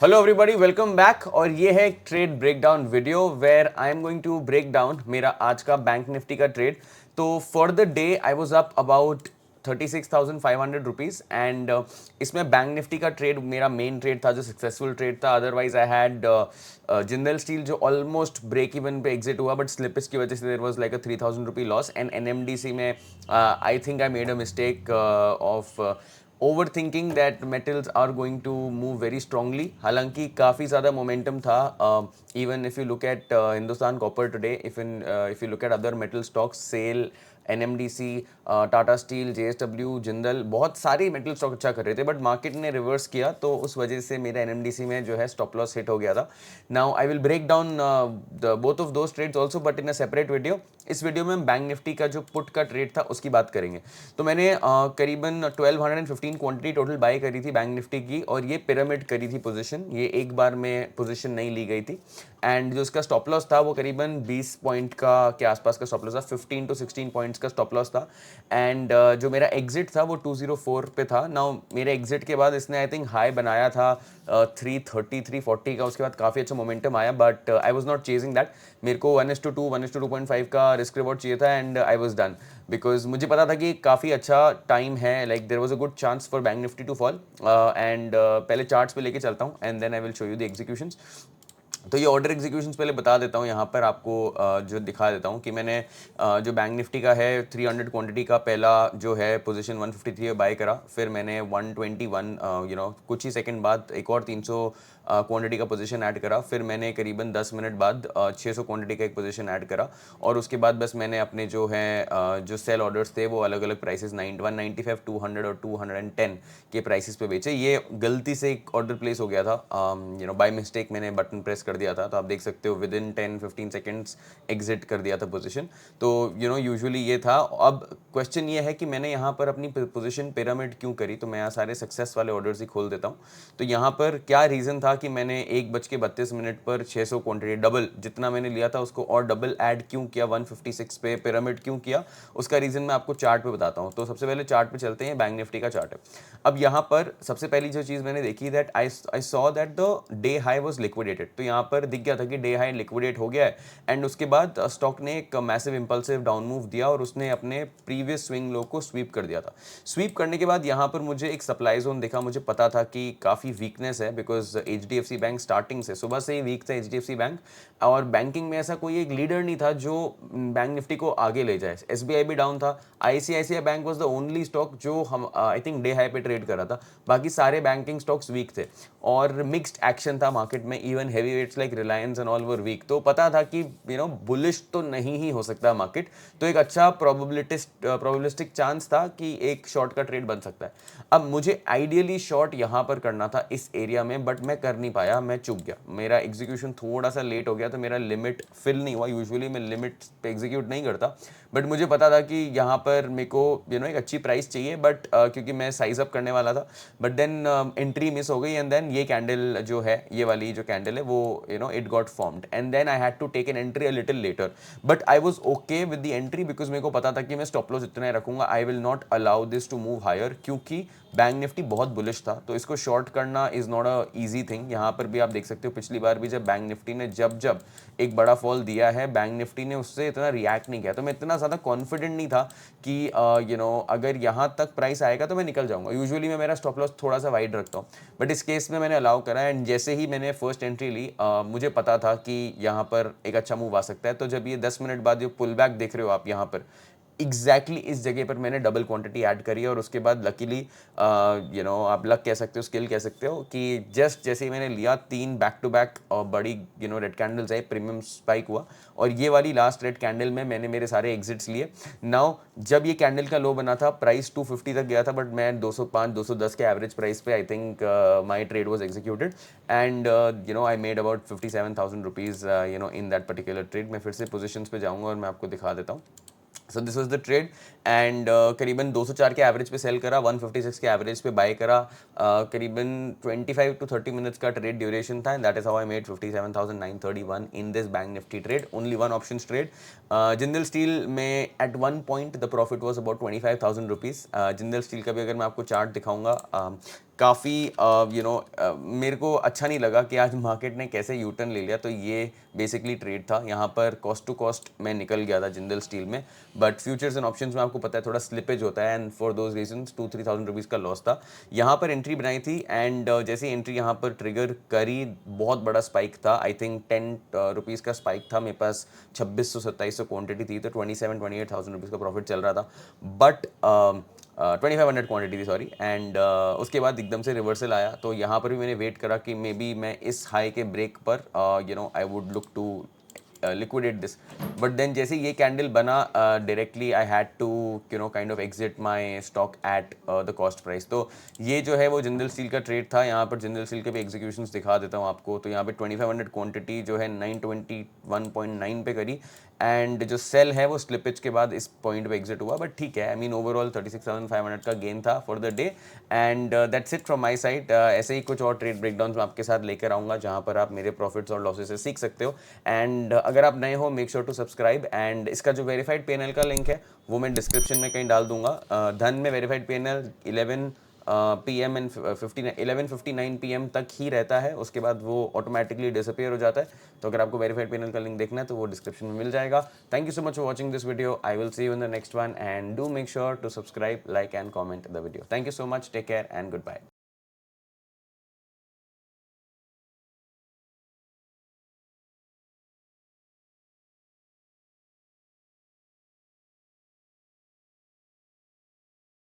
Hello everybody, welcome back. और ये है एक trade breakdown video where I am going to break down मेरा आज का बैंक निफ्टी का ट्रेड। तो for the day I was up about 36,500 rupees and इसमें बैंक निफ्टी का ट्रेड मेरा मेन ट्रेड था जो सक्सेसफुल ट्रेड था। Otherwise I had Jindal steel जो ऑलमोस्ट ब्रेक इवन पे एग्जिट हुआ, बट स्लिपेज की वजह से there was like a 3,000 rupee loss. And NMDC में I think I made a mistake of overthinking that metals are going to move very strongly। हालांकि काफ़ी ज़्यादा मोमेंटम था। Even if you look at Hindustan Copper today, if you look at other metal stocks, SAIL, NMDC, Tata Steel, JSW, Jindal, बहुत सारी metal stock अच्छा कर रहे थे, बट मार्केट ने रिवर्स किया, तो उस वजह से मेरा एनएमडीसी में जो है स्टॉप लॉस हिट हो गया था। Now I will break down both of those trades also, but in a separate video. इस वीडियो में हम बैंक निफ्टी का जो पुट का ट्रेड था उसकी बात करेंगे। तो मैंने करीबन 1215 क्वांटिटी टोटल बाय करी थी बैंक निफ्टी की, और ये पिरामिड करी थी पोजीशन, ये एक बार में पोजीशन नहीं ली गई थी। एंड जो उसका स्टॉप लॉस था वो करीबन 20 पॉइंट का के आसपास का स्टॉप लॉस था, 15 टू 16 पॉइंट्स का स्टॉप लॉस था। एंड जो मेरा एग्जिट था वो 204 पे था। नाउ मेरे एग्जिट के बाद इसने आई थिंक हाई बनाया था 330 340 का, उसके बाद काफ़ी अच्छा मोमेंटम आया, but I was not chasing that. मेरे को 1:2 1:2.5 का रिस्क रिवॉर्ड चाहिए था, and I was done because मुझे पता था कि काफ़ी अच्छा टाइम है, like there was a good chance for bank Nifty to fall. And पहले चार्ट्स पे लेके चलता हूँ and then I will show you the executions. तो ये ऑर्डर एग्जीक्यूशंस पहले बता देता हूँ यहाँ पर आपको, जो दिखा देता हूँ कि मैंने जो बैंक निफ्टी का है 300 क्वांटिटी का पहला जो है पोजीशन 153 में बाय करा। फिर मैंने 121 कुछ ही सेकंड बाद एक और 300 क्वांटिटी का पोजीशन ऐड करा। फिर मैंने करीबन 10 मिनट बाद 600 क्वांटिटी का एक पोजीशन ऐड करा। और उसके बाद बस मैंने अपने जो है जो सेल ऑर्डर्स थे वो अलग अलग प्राइसेस 195 200 और 210 के प्राइसेस पे बेचे। ये गलती से एक ऑर्डर प्लेस हो गया था, बाय मिस्टेक मैंने बटन प्रेस कर दिया था, तो आप देख सकते हो विद इन 10-15 सेकेंड्स एग्जिट कर दिया था पोजीशन। तो यूजुअली ये था। अब क्वेश्चन ये है कि मैंने यहाँ पर अपनी पोजीशन पिरामिड क्यों करी, तो मैं यहाँ सारे सक्सेस वाले ऑर्डर्स ही खोल देता हूँ। तो यहाँ पर क्या रीज़न था कि मैंने 1:32 पर 600 क्वांटिटी डबल जितना मैंने लिया था उसको और डबल ऐड क्यों किया, 156 पे पिरामिड क्यों किया, उसका रीज़न मैं आपको चार्ट पे बताता हूँ। तो सबसे पहले चार्ट पे चलते हैं, बैंक निफ्टी का चार्ट है। अब यहाँ पर सबसे पहली जो चीज़ मैंने देखी that I saw that the day high was liquidated. तो यहाँ पर दिख गया था कि डे हाई लिक्विडेट हो गया है, एंड उसके बाद स्टॉक ने एक मैसिव इंपल्सिव डाउन मूव दिया और उसने अपने प्रीवियस स्विंग लो को स्वीप कर दिया था। स्वीप करने के बाद यहाँ पर मुझे एक सप्लाई जोन दिखा। मुझे पता था कि काफ़ी वीकनेस है बिकॉज एचडीएफसी बैंक स्टार्टिंग से सुबह से ही वीक था एचडीएफसी बैंक, और बैंकिंग में ऐसा कोई एक लीडर नहीं था जो बैंक निफ्टी को आगे ले जाए। एसबीआई भी डाउन था, ICICI bank was the only stock जो हम आई थिंक डे हाई पे ट्रेड कर रहा था। बाकी सारे बैंकिंग स्टॉक्स वीक थे और मिक्स्ड एक्शन था मार्केट में। Even heavy weights like Reliance and all were weak. तो पता था कि बुलिश तो नहीं ही हो सकता मार्केट, तो एक अच्छा प्रोबेबिलिस्टिक चांस था कि एक शॉर्ट का ट्रेड बन सकता है। अब मुझे आइडियली शॉर्ट यहाँ पर करना था इस एरिया में, बट मैं कर नहीं पाया, मैं चूक गया। मेरा एग्जीक्यूशन थोड़ा सा लेट हो गया, तो मेरा लिमिट फिल नहीं हुआ। यूजुअली मैं लिमिट पे एग्जीक्यूट नहीं करता, बट मुझे पता था कि यहाँ पर मेरे को एक अच्छी प्राइस चाहिए, बट क्योंकि मैं साइज अप करने वाला था, बट देन एंट्री मिस हो गई। एंड देन ये कैंडल जो है, ये वाली जो कैंडल है वो it got formed, and then I had to take an entry a little later. But I was okay with the entry because मेरे को पता था कि मैं स्टॉप लॉस इतना ही रखूंगा। I will not allow this to move higher, क्योंकि बैंक निफ्टी बहुत बुलिश था, तो इसको शॉर्ट करना is not a easy thing. यहाँ पर भी आप देख सकते हो पिछली बार भी जब बैंक निफ्टी ने जब एक बड़ा फॉल दिया है, बैंक निफ्टी ने उससे इतना रिएक्ट नहीं किया। तो मैं इतना ज़्यादा कॉन्फिडेंट नहीं था कि अगर यहाँ तक प्राइस आएगा तो मैं निकल जाऊंगा। यूजुअली मैं मेरा स्टॉप लॉस थोड़ा सा वाइड रखता हूँ, बट इस केस में मैंने अलाउ करा। एंड जैसे ही मैंने फर्स्ट एंट्री ली, मुझे पता था कि यहाँ पर एक अच्छा मूव आ सकता है। तो जब ये 10 मिनट बाद जो पुल बैक देख रहे हो आप यहाँ पर, एग्जैक्टली इस जगह पर मैंने डबल क्वांटिटी ऐड करी, और उसके बाद लकीली आप लक कह सकते हो, स्किल कह सकते हो, कि जस्ट जैसे ही मैंने लिया 3 बैक टू बैक बड़ी रेड कैंडल्स आई, प्रीमियम स्पाइक हुआ, और ये वाली लास्ट रेड कैंडल में मैंने मेरे सारे एग्जिट्स लिए। नाउ जब ये कैंडल का लो बना था, प्राइस 250 तक गया था, बट मैं 205 210 के एवरेज प्राइस पे I think my trade was executed, and I made about 57,000 rupees in that particular trade. मैं फिर से पोजिशन पे जाऊँगा और मैं आपको दिखा देता हूँ। So this was the trade, and करीबन 204 के एवरेज पे सेल करा, 156 के एवरेज पे बाय करा। करीबन 25 to 30 मिनट्स का ट्रेड ड्यूरेशन था, and that is how I made 57,931 in this Bank Nifty trade, only one option trade. Jindal steel में at one point the profit was about 25,000 rupees. Jindal steel का भी अगर मैं आपको चार्ट दिखाऊंगा, काफ़ी मेरे को अच्छा नहीं लगा कि आज मार्केट ने कैसे यू टर्न ले लिया। तो ये बेसिकली ट्रेड था, यहाँ पर कॉस्ट टू कॉस्ट मैं निकल गया था जिंदल स्टील में, बट फ्यूचर्स एंड ऑप्शंस में आपको पता है थोड़ा स्लिपेज होता है, and for those reasons 2-3 thousand rupees का लॉस था। यहाँ पर एंट्री बनाई थी, एंड जैसे एंट्री यहाँ पर ट्रिगर करी, बहुत बड़ा स्पाइक था, आई थिंक 10 रुपीज़ का स्पाइक था, मेरे पास 2600-2700 क्वांटिटी थी, तो 27-28 थाउजेंड रुपीज़ का प्रॉफिट चल रहा था। बट 2500 क्वांटिटी थी, सॉरी, एंड उसके बाद एकदम से रिवर्सल आया। तो यहाँ पर भी मैंने वेट करा कि मे बी मैं इस हाई के ब्रेक पर I would look to liquidate this, but then जैसे ये कैंडल बना, directly I had to kind of exit my stock at the cost price. तो ये जो है वो जिंदल स्टील का ट्रेड था। यहाँ पर जिंदल स्टील के भी एग्जीक्यूशंस दिखा देता हूँ आपको। तो यहाँ पे 2500 क्वांटिटी जो है 921.9 पे करी, एंड जो सेल है वो स्लिपेज के बाद इस पॉइंट पे एग्जिट हुआ, बट ठीक है, आई मीन ओवरऑल 36,500 का गेन था for the day, and that's it from my side. ऐसे ही कुछ और ट्रेड ब्रेकडाउन मैं आपके साथ लेकर आऊँगा, जहाँ पर आप मेरे प्रॉफिट्स और लॉसेस से सीख सकते हो। एंड अगर आप नए हो, make sure to subscribe, and इसका जो वेरीफाइड पीएनएल का लिंक है वो मैं डिस्क्रिप्शन में कहीं डाल दूंगा। धन में verified PNL 11 PM and 11:59 PM तक ही रहता है, उसके बाद वो ऑटोमेटिकली डिसअपियर हो जाता है। तो अगर आपको वेरीफाइड पीएनएल का लिंक देखना है तो वो डिस्क्रिप्शन में मिल जाएगा। Thank you so much for watching this video. I will see you in the next one, and do make sure to subscribe, like and comment the video. Thank you so much, take care and good bye.